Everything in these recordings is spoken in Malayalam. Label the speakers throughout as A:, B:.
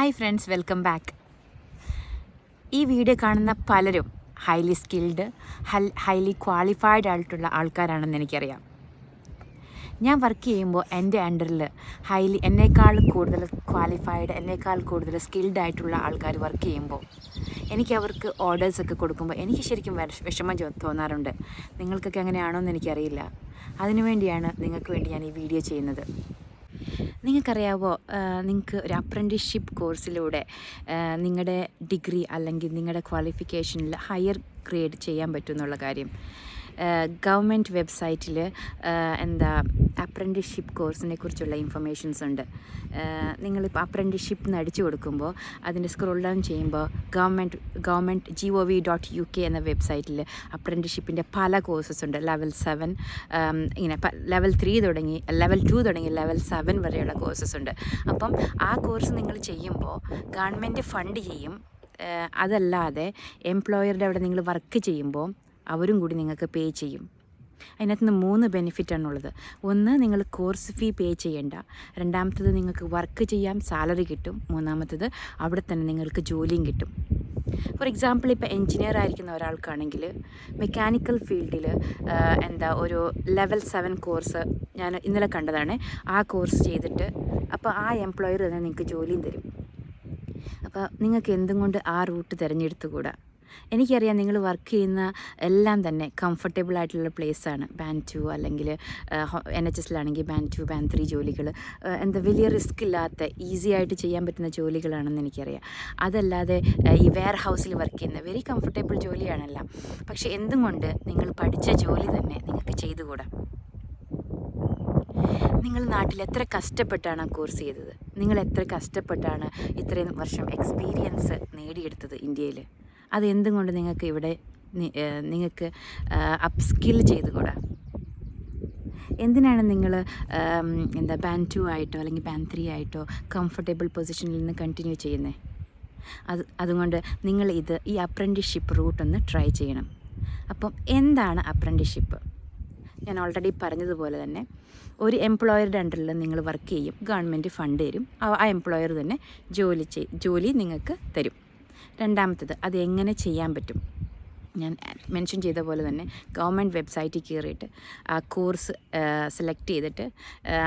A: Hi friends, welcome back. ഈ വീഡിയോ കാണുന്ന പലരും ഹൈലി സ്കിൽഡ്, ഹൈലി ക്വാളിഫൈഡ് ആയിട്ടുള്ള ആൾക്കാരാണെന്ന് എനിക്കറിയാം. ഞാൻ വർക്ക് ചെയ്യുമ്പോൾ എൻ്റെ അണ്ടറിൽ എന്നേക്കാൾ കൂടുതൽ ക്വാളിഫൈഡ്, എന്നേക്കാൾ കൂടുതൽ സ്കിൽഡ് ആയിട്ടുള്ള ആൾക്കാർ വർക്ക് ചെയ്യുമ്പോൾ എനിക്ക് അവർക്ക് ഓർഡേഴ്സൊക്കെ കൊടുക്കുമ്പോൾ എനിക്ക് ശരിക്കും വിഷമം തോന്നാറുണ്ട്. നിങ്ങൾക്കൊക്കെ അങ്ങനെയാണോ എന്ന് എനിക്കറിയില്ല. അതിനുവേണ്ടിയാണ് നിങ്ങൾക്ക് വേണ്ടി ഞാൻ ഈ വീഡിയോ ചെയ്യുന്നത്. നിങ്ങൾക്കറിയാവോ, നിങ്ങൾക്ക് ഒരു അപ്രൻറ്റീസ്ഷിപ്പ് കോഴ്സിലൂടെ നിങ്ങളുടെ ഡിഗ്രി അല്ലെങ്കിൽ നിങ്ങളുടെ ക്വാളിഫിക്കേഷനിൽ ഹയർ ഗ്രേഡ് ചെയ്യാൻ പറ്റും എന്നുള്ള കാര്യം ഗവൺമെൻറ് വെബ്സൈറ്റിൽ അപ്രൻറ്റീസ്ഷിപ്പ് കോഴ്സിനെ കുറിച്ചുള്ള ഇൻഫർമേഷൻസ് ഉണ്ട്. നിങ്ങളിപ്പോൾ അപ്രൻറ്റീസ്ഷിപ്പ് അടിച്ചു കൊടുക്കുമ്പോൾ അതിൻ്റെ സ്ക്രോൾ ഡൗൺ ചെയ്യുമ്പോൾ ഗവൺമെൻറ് gov.uk എന്ന വെബ്സൈറ്റിൽ അപ്രൻറ്റീസ്ഷിപ്പിൻ്റെ പല കോഴ്സസ് ഉണ്ട്. ലെവൽ 7 ഇങ്ങനെ ലെവൽ 3 തുടങ്ങി ലെവൽ 2 തുടങ്ങി ലെവൽ 7 വരെയുള്ള കോഴ്സസ് ഉണ്ട്. അപ്പം ആ കോഴ്സ് നിങ്ങൾ ചെയ്യുമ്പോൾ ഗവൺമെൻറ് ഫണ്ട് ചെയ്യും. അതല്ലാതെ എംപ്ലോയറുടെ അവിടെ നിങ്ങൾ വർക്ക് ചെയ്യുമ്പോൾ അവരും കൂടി നിങ്ങൾക്ക് പേ ചെയ്യും. അതിനകത്ത് നിന്ന് 3 ബെനിഫിറ്റാണുള്ളത്. ഒന്ന്, നിങ്ങൾ കോഴ്സ് ഫീ പേ ചെയ്യേണ്ട. രണ്ടാമത്തത്, നിങ്ങൾക്ക് വർക്ക് ചെയ്യാം, സാലറി കിട്ടും. മൂന്നാമത്തത്, അവിടെ തന്നെ നിങ്ങൾക്ക് ജോലിയും കിട്ടും. ഫോർ എക്സാമ്പിൾ, ഇപ്പോൾ എൻജിനീയർ ആയിരിക്കുന്ന ഒരാൾക്കാണെങ്കിൽ മെക്കാനിക്കൽ ഫീൽഡിൽ ഒരു ലെവൽ 7 കോഴ്സ് ഞാൻ ഇന്നലെ കണ്ടതാണ്. ആ കോഴ്സ് ചെയ്തിട്ട് അപ്പോൾ ആ എംപ്ലോയർ തന്നെ നിങ്ങൾക്ക് ജോലിയും തരും. അപ്പോൾ നിങ്ങൾക്ക് എന്തും കൊണ്ട് ആ റൂട്ട് തിരഞ്ഞെടുത്തുകൂടാ. എനിക്കറിയാം, നിങ്ങൾ വർക്ക് ചെയ്യുന്ന എല്ലാം തന്നെ കംഫർട്ടബിൾ ആയിട്ടുള്ള പ്ലേസാണ്. ബാൻഡ് 2 അല്ലെങ്കിൽ NHSലാണെങ്കിൽ ബാൻഡ് 2, ബാൻഡ് 3 ജോലികൾ വലിയ റിസ്ക് ഇല്ലാത്ത ഈസി ആയിട്ട് ചെയ്യാൻ പറ്റുന്ന ജോലികളാണെന്ന് എനിക്കറിയാം. അതല്ലാതെ ഈ വെയർ ഹൗസിൽ വർക്ക് ചെയ്യുന്ന വെരി കംഫർട്ടബിൾ ജോലിയാണല്ല. പക്ഷേ എന്തും കൊണ്ട് നിങ്ങൾ പഠിച്ച ജോലി തന്നെ നിങ്ങൾക്ക് ചെയ്തുകൂടാ. നിങ്ങൾ നാട്ടിൽ എത്ര കഷ്ടപ്പെട്ടാണ് ആ കോഴ്സ് ചെയ്തത്? നിങ്ങൾ എത്ര കഷ്ടപ്പെട്ടാണ് ഇത്രയും വർഷം എക്സ്പീരിയൻസ് നേടിയെടുത്തത് ഇന്ത്യയിൽ? അതെന്തും കൊണ്ട് നിങ്ങൾക്ക് ഇവിടെ അപ്പ് സ്കിൽ ചെയ്തുകൂടാ? എന്തിനാണ് നിങ്ങൾ ബാൻഡ് 2 ആയിട്ടോ അല്ലെങ്കിൽ ബാൻഡ് 3 ആയിട്ടോ കംഫർട്ടബിൾ പൊസിഷനിൽ നിന്ന് കണ്ടിന്യൂ ചെയ്യുന്നത്? അതുകൊണ്ട് നിങ്ങൾ ഈ അപ്രൻറ്റീസ്ഷിപ്പ് റൂട്ടൊന്ന് ട്രൈ ചെയ്യണം. അപ്പം എന്താണ് അപ്രൻറ്റീസ്ഷിപ്പ്? ഞാൻ ഓൾറെഡി പറഞ്ഞതുപോലെ തന്നെ ഒരു എംപ്ലോയറുടെ അണ്ടറിൽ നിങ്ങൾ വർക്ക് ചെയ്യും. ഗവൺമെൻറ് ഫണ്ട് തരും. ആ എംപ്ലോയർ തന്നെ ജോലി നിങ്ങൾക്ക് തരും. രണ്ടാമത്തത്, അത് എങ്ങനെ ചെയ്യാൻ പറ്റും? ഞാൻ മെൻഷൻ ചെയ്ത പോലെ തന്നെ ഗവൺമെൻറ് വെബ്സൈറ്റിൽ കയറിയിട്ട് ആ കോഴ്സ് സെലക്ട് ചെയ്തിട്ട്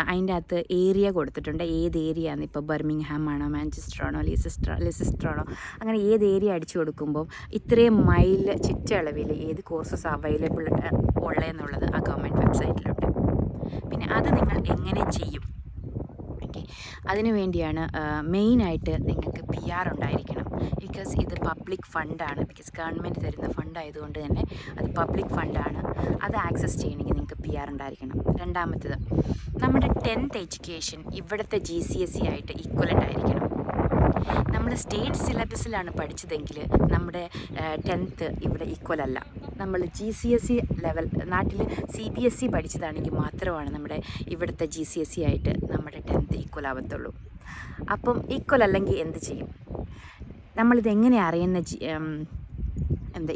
A: അതിൻ്റെ അകത്ത് ഏരിയ കൊടുത്തിട്ടുണ്ട്. ഏത് ഏരിയ ആണ്, ഇപ്പോൾ ബർമിംഗ്ഹാം ആണോ, മാഞ്ചസ്റ്റർ ആണോ, ലിസിസ്റ്റർ ആണോ, അങ്ങനെ ഏത് ഏരിയ അടിച്ചു കൊടുക്കുമ്പോൾ ഇത്രയും മൈൽ ചുറ്റളവിൽ ഏത് കോഴ്സസ് അവൈലബിൾ ഉള്ളതെന്നുള്ളത് ആ ഗവൺമെൻറ് വെബ്സൈറ്റിലുണ്ട്. പിന്നെ അത് നിങ്ങൾ എങ്ങനെ ചെയ്യും? അതിനു വേണ്ടിയാണ് മെയിനായിട്ട് നിങ്ങൾക്ക് PR ഉണ്ടായിരിക്കണം. ബിക്കോസ് ഇത് പബ്ലിക് ഫണ്ടാണ്. ബിക്കോസ് ഗവൺമെൻറ് തരുന്ന ഫണ്ടായതുകൊണ്ട് തന്നെ അത് പബ്ലിക് ഫണ്ടാണ്. അത് ആക്സസ് ചെയ്യണമെങ്കിൽ നിങ്ങൾക്ക് PR ഉണ്ടായിരിക്കണം. രണ്ടാമത്തത്, നമ്മുടെ 10th എഡ്യൂക്കേഷൻ ഇവിടുത്തെ GCSE ആയിട്ട് ഈക്വലൻ്റ് ആയിരിക്കണം. നമ്മൾ സ്റ്റേറ്റ് സിലബസിലാണ് പഠിച്ചതെങ്കിൽ നമ്മുടെ 10th ഇവിടെ ഈക്വൽ അല്ല. നമ്മൾ GCSE ലെവൽ, നാട്ടിൽ CBSE പഠിച്ചതാണെങ്കിൽ മാത്രമാണ് നമ്മുടെ ഇവിടുത്തെ GCSE ആയിട്ട് നമ്മുടെ 10th ഈക്വൽ ആവത്തുള്ളൂ. അപ്പം ഈക്വൽ അല്ലെങ്കിൽ എന്ത് ചെയ്യും? നമ്മളിതെങ്ങനെ അറിയുന്ന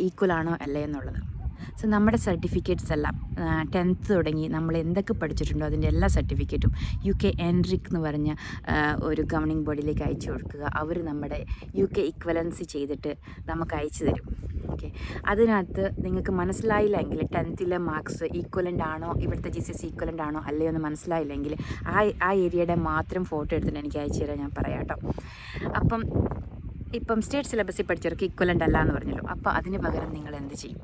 A: ഈക്വൽ ആണോ അല്ലേ എന്നുള്ളത്? സോ നമ്മുടെ സർട്ടിഫിക്കറ്റ്സ് എല്ലാം 10th തുടങ്ങി നമ്മൾ എന്തൊക്കെ പഠിച്ചിട്ടുണ്ടോ അതിൻ്റെ എല്ലാ സർട്ടിഫിക്കറ്റും UK എൻറിക് എന്ന് പറഞ്ഞ ഒരു ഗവർണിംഗ് ബോഡിയിലേക്ക് അയച്ചു കൊടുക്കുക. അവർ നമ്മുടെ UK ഇക്വലൻസി ചെയ്തിട്ട് നമുക്ക് അയച്ചു തരും. ഓക്കെ, അതിനകത്ത് നിങ്ങൾക്ക് മനസ്സിലായില്ലെങ്കിൽ 10th മാർക്സ് ഈക്വലൻ്റ് ആണോ, ഇവിടുത്തെ GCSE ഈക്വലൻ്റ് ആണോ അല്ലയോ എന്ന് മനസ്സിലായില്ലെങ്കിൽ ആ ഏരിയയുടെ മാത്രം ഫോട്ടോ എടുത്തിട്ട് എനിക്ക് അയച്ചു തരാൻ ഞാൻ പറയാം കേട്ടോ. ഇപ്പം സ്റ്റേറ്റ് സിലബസിൽ പഠിച്ചവർക്ക് ഈക്വലൻ്റ് അല്ല എന്ന് പറഞ്ഞല്ലോ. അപ്പോൾ അതിന് പകരം നിങ്ങൾ എന്ത് ചെയ്യും?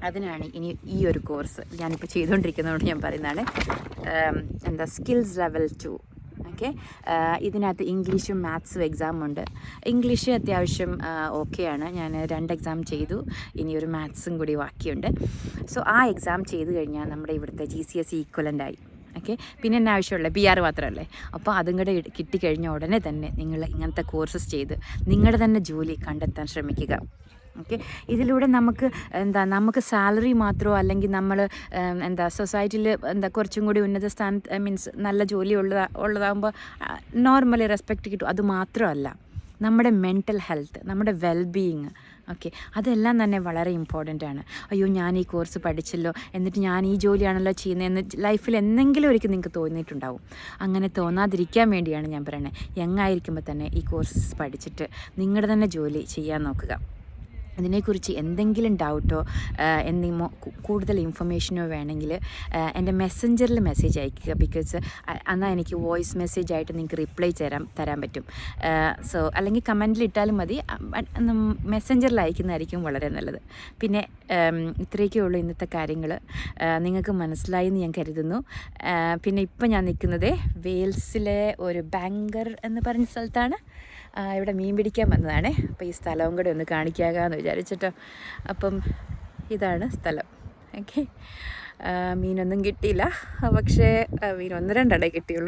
A: അതിനാണ് ഇനി ഈ ഒരു കോഴ്സ് ഞാനിപ്പോൾ ചെയ്തുകൊണ്ടിരിക്കുന്നതുകൊണ്ട് ഞാൻ പറയുന്നതാണ്. Skills level 2. ഓക്കെ, ഇതിനകത്ത് ഇംഗ്ലീഷും മാത്സും എക്സാമുണ്ട്. ഇംഗ്ലീഷ് അത്യാവശ്യം ഓക്കെയാണ്. ഞാൻ 2 എക്സാം ചെയ്തു. ഇനി ഒരു മാത്സും കൂടി ബാക്കിയുണ്ട്. സോ ആ എക്സാം ചെയ്ത് കഴിഞ്ഞാൽ നമ്മുടെ ഇവിടുത്തെ GCSE ഈക്വലൻ്റ് ആയി. ഓക്കെ, പിന്നെ എന്നെ ആവശ്യമുള്ള PR മാത്രമല്ലേ. അപ്പോൾ അതും കൂടെ കിട്ടിക്കഴിഞ്ഞ ഉടനെ തന്നെ നിങ്ങൾ ഇങ്ങനത്തെ കോഴ്സസ് ചെയ്ത് നിങ്ങളുടെ തന്നെ ജോലി കണ്ടെത്താൻ ശ്രമിക്കുക. ഓക്കെ, ഇതിലൂടെ നമുക്ക് സാലറി മാത്രമോ അല്ലെങ്കിൽ നമ്മൾ സൊസൈറ്റിയിൽ കുറച്ചും കൂടി ഉന്നത സ്ഥാനത്ത് മീൻസ് നല്ല ജോലി ഉള്ളതാകുമ്പോൾ നോർമലി റെസ്പെക്റ്റ് കിട്ടും. അത് മാത്രമല്ല, നമ്മുടെ മെൻ്റൽ ഹെൽത്ത്, നമ്മുടെ വെൽബീയിങ് ഓക്കെ, അതെല്ലാം തന്നെ വളരെ ഇമ്പോർട്ടൻ്റ് ആണ്. അയ്യോ ഞാൻ ഈ കോഴ്സ് പഠിച്ചല്ലോ, എന്നിട്ട് ഞാൻ ഈ ജോലിയാണല്ലോ ചെയ്യുന്നതെന്ന് ലൈഫിൽ എന്തെങ്കിലും ഒരിക്കൽ നിങ്ങൾക്ക് തോന്നിയിട്ടുണ്ടാവും. അങ്ങനെ തോന്നാതിരിക്കാൻ വേണ്ടിയാണ് ഞാൻ പറയുന്നത്, യങ്ങായിരിക്കുമ്പോൾ തന്നെ ഈ കോഴ്സ് പഠിച്ചിട്ട് നിങ്ങളുടെ തന്നെ ജോലി ചെയ്യാൻ നോക്കുക. ഇതിനെക്കുറിച്ച് എന്തെങ്കിലും ഡൗട്ടോ എന്തെങ്കിലും കൂടുതൽ ഇൻഫർമേഷനോ വേണമെങ്കിൽ എൻ്റെ മെസ്സഞ്ചറിൽ മെസ്സേജ് അയയ്ക്കുക. ബിക്കോസ് എന്നാൽ എനിക്ക് വോയിസ് മെസ്സേജായിട്ട് നിങ്ങൾക്ക് റിപ്ലൈ തരാൻ പറ്റും. സോ അല്ലെങ്കിൽ കമൻറ്റിൽ ഇട്ടാലും മതി, മെസ്സഞ്ചറിൽ അയക്കുന്നതായിരിക്കും വളരെ നല്ലത്. പിന്നെ ഇത്രയൊക്കെ ഉള്ളൂ ഇന്നത്തെ കാര്യങ്ങൾ. നിങ്ങൾക്ക് മനസ്സിലായി എന്ന് ഞാൻ കരുതുന്നു. പിന്നെ ഇപ്പം ഞാൻ നിൽക്കുന്നത് വെയിൽസിലെ ഒരു ബാങ്കർ എന്ന് പറഞ്ഞ സ്ഥലത്താണ്. ഇവിടെ മീൻ പിടിക്കാൻ വന്നതാണ്. അപ്പോൾ ഈ സ്ഥലവും കൂടെ ഒന്ന് കാണിക്കാമെന്ന് വിചാരിച്ചിട്ടോ. അപ്പം ഇതാണ് സ്ഥലം. ഓക്കെ, മീനൊന്നും കിട്ടിയില്ല, പക്ഷേ മീൻ 1-2 കിട്ടിയുള്ളൂ.